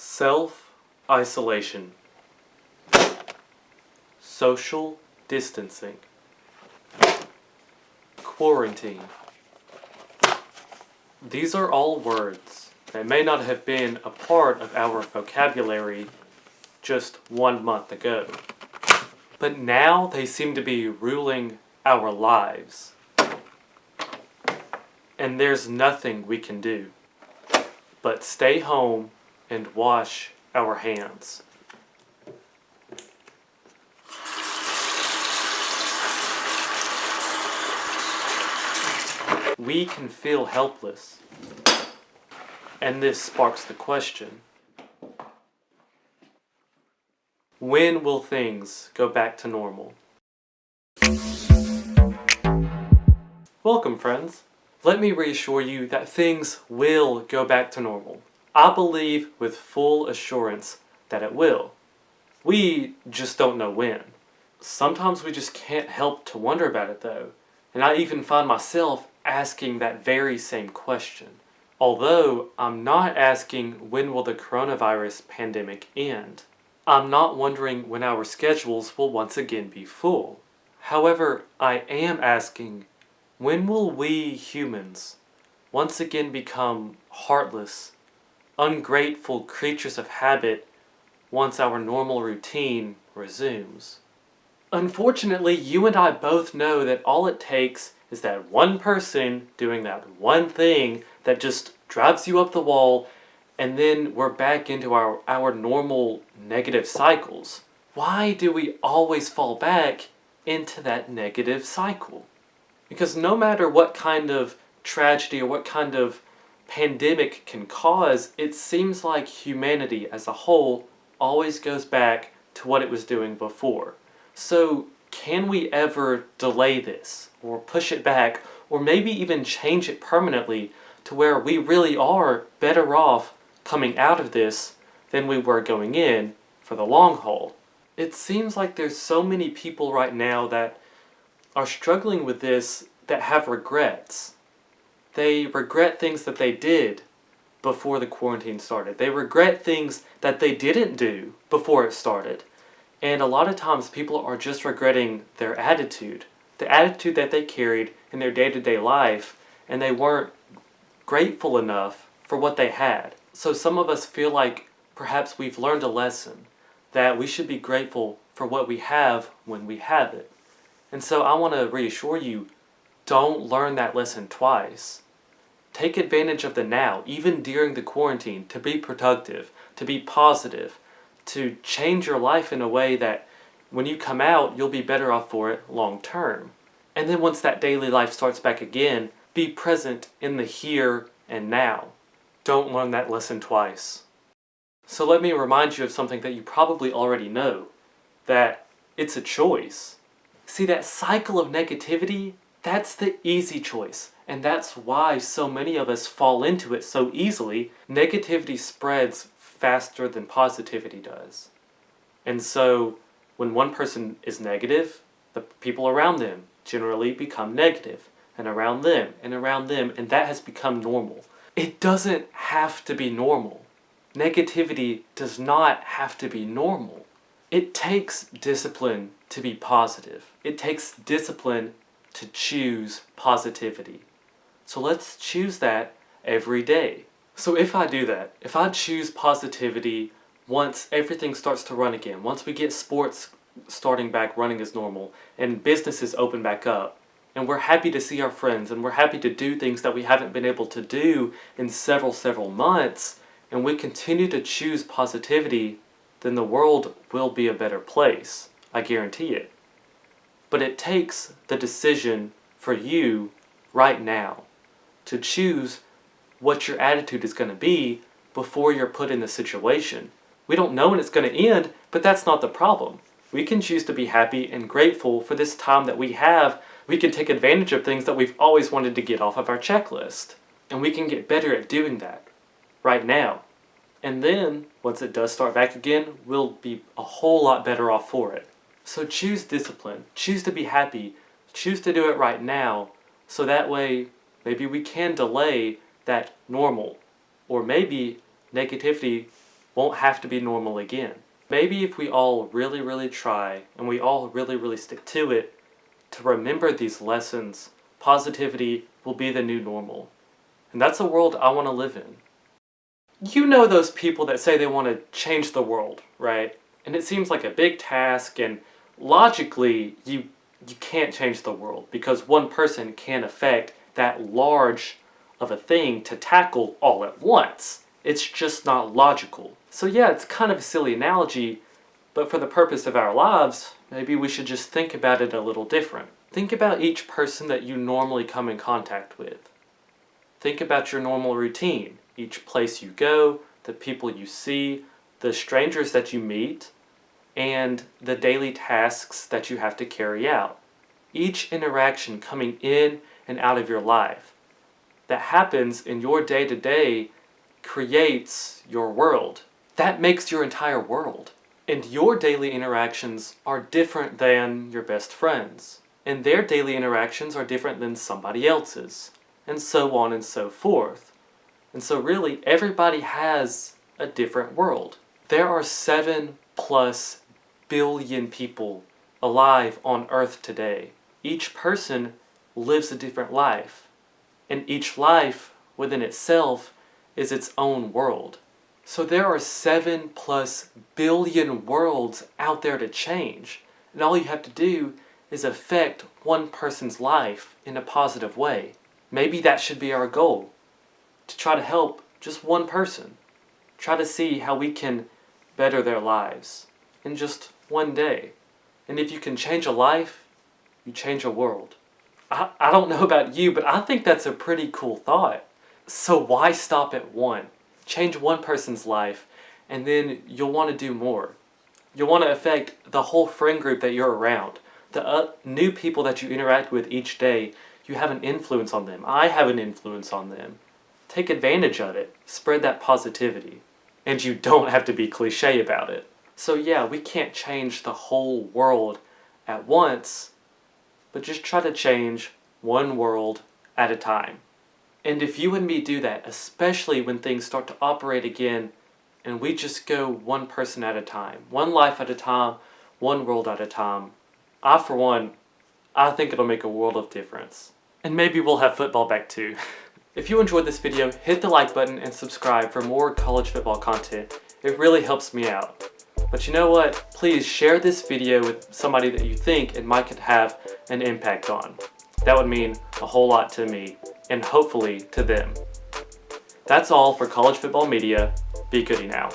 Self-isolation, social distancing, quarantine. These are all words that may not have been a part of our vocabulary just 1 month ago, but now they seem to be ruling our lives. And there's nothing we can do but stay home and wash our hands. We can feel helpless, and this sparks the question: when will things go back to normal? Welcome, friends. Let me reassure you that things will go back to normal. I believe with full assurance that it will. We just don't know when. Sometimes we just can't help to wonder about it though, and I even find myself asking that very same question. Although I'm not asking when will the coronavirus pandemic end. I'm not wondering when our schedules will once again be full. However, I am asking, when will we humans once again become heartless, ungrateful creatures of habit once our normal routine resumes? Unfortunately, you and I both know that all it takes is that one person doing that one thing that just drives you up the wall, and then we're back into our normal negative cycles. Why do we always fall back into that negative cycle? Because no matter what kind of tragedy or what kind of pandemic can cause, it seems like humanity as a whole always goes back to what it was doing before. So can we ever delay this, or push it back, or maybe even change it permanently to where we really are better off coming out of this than we were going in for the long haul? It seems like there's so many people right now that are struggling with this that have regrets. They regret things that they did before the quarantine started. They regret things that they didn't do before it started. And a lot of times people are just regretting their attitude, the attitude that they carried in their day-to-day life, and they weren't grateful enough for what they had. So some of us feel like perhaps we've learned a lesson, that we should be grateful for what we have when we have it. And so I want to reassure you, don't learn that lesson twice. Take advantage of the now, even during the quarantine, to be productive, to be positive, to change your life in a way that when you come out, you'll be better off for it long term. And then once that daily life starts back again, be present in the here and now. Don't learn that lesson twice. So let me remind you of something that you probably already know, that it's a choice. See, that cycle of negativity, that's the easy choice. And that's why so many of us fall into it so easily. Negativity spreads faster than positivity does. And so when one person is negative, the people around them generally become negative, and around them, and that has become normal. It doesn't have to be normal. Negativity does not have to be normal. It takes discipline to be positive. It takes discipline to choose positivity. So let's choose that every day. So if I do that, if I choose positivity once everything starts to run again, once we get sports starting back running as normal, and businesses open back up, and we're happy to see our friends, and we're happy to do things that we haven't been able to do in several months, and we continue to choose positivity, then the world will be a better place. I guarantee it. But it takes the decision for you right now to choose what your attitude is going to be before you're put in the situation. We don't know when it's going to end, but that's not the problem. We can choose to be happy and grateful for this time that we have. We can take advantage of things that we've always wanted to get off of our checklist. And we can get better at doing that right now. And then, once it does start back again, we'll be a whole lot better off for it. So choose discipline. Choose to be happy. Choose to do it right now, so that way maybe we can delay that normal. Or maybe negativity won't have to be normal again. Maybe if we all really, really try, and we all really, really stick to it, to remember these lessons, positivity will be the new normal. And that's a world I want to live in. You know those people that say they want to change the world, right? And it seems like a big task, and logically you can't change the world because one person can't affect that large of a thing to tackle all at once. It's just not logical. So yeah, it's kind of a silly analogy, but for the purpose of our lives, maybe we should just think about it a little different. Think about each person that you normally come in contact with. Think about your normal routine, each place you go, the people you see, the strangers that you meet, and the daily tasks that you have to carry out. Each interaction coming in and out of your life that happens in your day-to-day creates your world. That makes your entire world. And your daily interactions are different than your best friends. And their daily interactions are different than somebody else's. And so on and so forth. And so really, everybody has a different world. There are 7+ billion people alive on Earth today. Each person lives a different life. And each life within itself is its own world. So there are 7+ billion worlds out there to change. And all you have to do is affect one person's life in a positive way. Maybe that should be our goal. To try to help just one person. Try to see how we can better their lives in just one day. And if you can change a life, you change a world. I don't know about you, but I think that's a pretty cool thought. So why stop at one? Change one person's life, and then you'll want to do more. You'll want to affect the whole friend group that you're around. The new people that you interact with each day, you have an influence on them. I have an influence on them. Take advantage of it. Spread that positivity. And you don't have to be cliche about it. So yeah, we can't change the whole world at once, but just try to change one world at a time. And if you and me do that, especially when things start to operate again, and we just go one person at a time, one life at a time, one world at a time, for one, I think it'll make a world of difference. And maybe we'll have football back too. If you enjoyed this video, hit the like button and subscribe for more college football content. It really helps me out. But you know what? Please share this video with somebody that you think it might could have an impact on. That would mean a whole lot to me, and hopefully to them. That's all for College Football Media. Be goody now.